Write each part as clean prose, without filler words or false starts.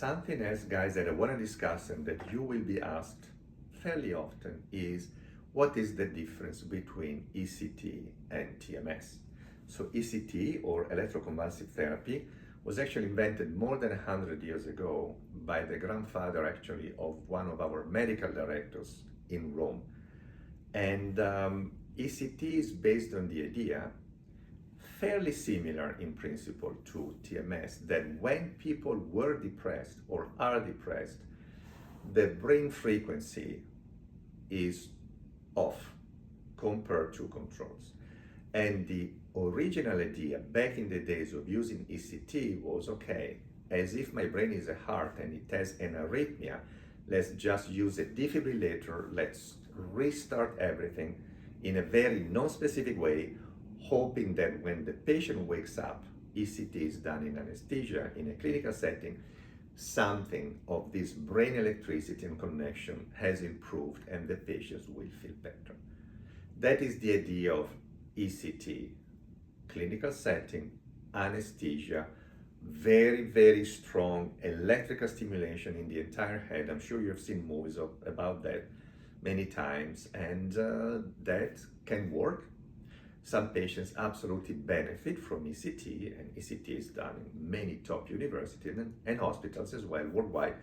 Something else, guys, that I want to discuss and that you will be asked fairly often is what is the difference between ECT and TMS? So ECT, or electroconvulsive therapy, was actually invented more than 100 years ago by the grandfather actually of one of our medical directors in Rome. And ECT is based on the idea, fairly similar in principle to TMS, that when people were depressed or are depressed, the brain frequency is off compared to controls. And the original idea back in the days of using ECT was, okay, as if my brain is a heart and it has an arrhythmia, let's just use a defibrillator, let's restart everything in a very non-specific way, hoping that when the patient wakes up, ECT is done in anesthesia, in a clinical setting, something of this brain electricity and connection has improved and the patients will feel better. That is the idea of ECT, clinical setting, anesthesia, very, very strong electrical stimulation in the entire head. I'm sure you've seen movies about that many times, and that can work. Some patients absolutely benefit from ECT, and ECT is done in many top universities and hospitals as well worldwide,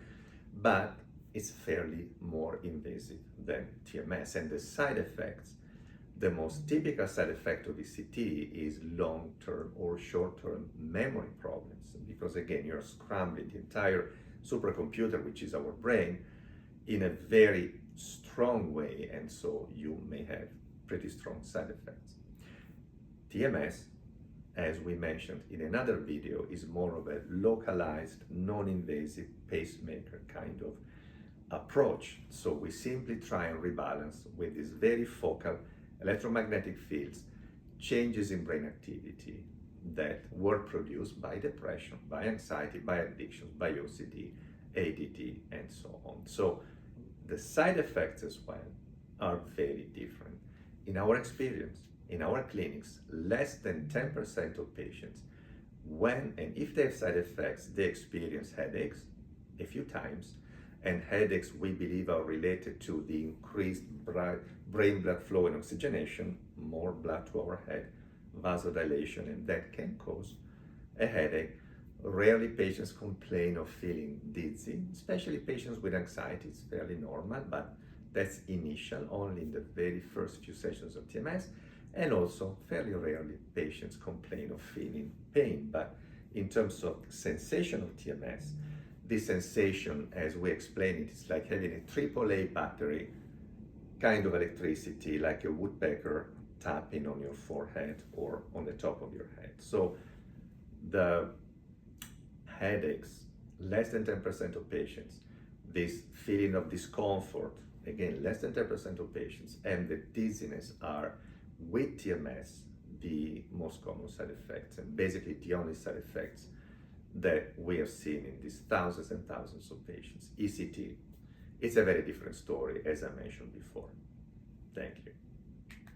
but it's fairly more invasive than TMS. And the side effects, the most typical side effect of ECT is long-term or short-term memory problems, because again, you're scrambling the entire supercomputer, which is our brain, in a very strong way, and so you may have pretty strong side effects. TMS, as we mentioned in another video, is more of a localized, non-invasive pacemaker kind of approach. So we simply try and rebalance with these very focal electromagnetic fields, changes in brain activity that were produced by depression, by anxiety, by addictions, by OCD, ADD, and so on. So the side effects as well are very different. In our experience, in our clinics, less than 10% of patients, when and if they have side effects, they experience headaches a few times, and headaches we believe are related to the increased brain blood flow and oxygenation, more blood to our head, vasodilation, and that can cause a headache. Rarely patients complain of feeling dizzy, especially patients with anxiety. It's fairly normal, but that's initial, only in the very first few sessions of TMS. And also, fairly rarely patients complain of feeling pain. But in terms of sensation of TMS, this sensation, as we explained it, is like having a AAA battery kind of electricity, like a woodpecker tapping on your forehead or on the top of your head. So the headaches, less than 10% of patients, this feeling of discomfort, again, less than 10% of patients, and the dizziness are, with TMS, the most common side effects, and basically the only side effects that we have seen in these thousands and thousands of patients. ECT, it's a very different story, as I mentioned before. Thank you.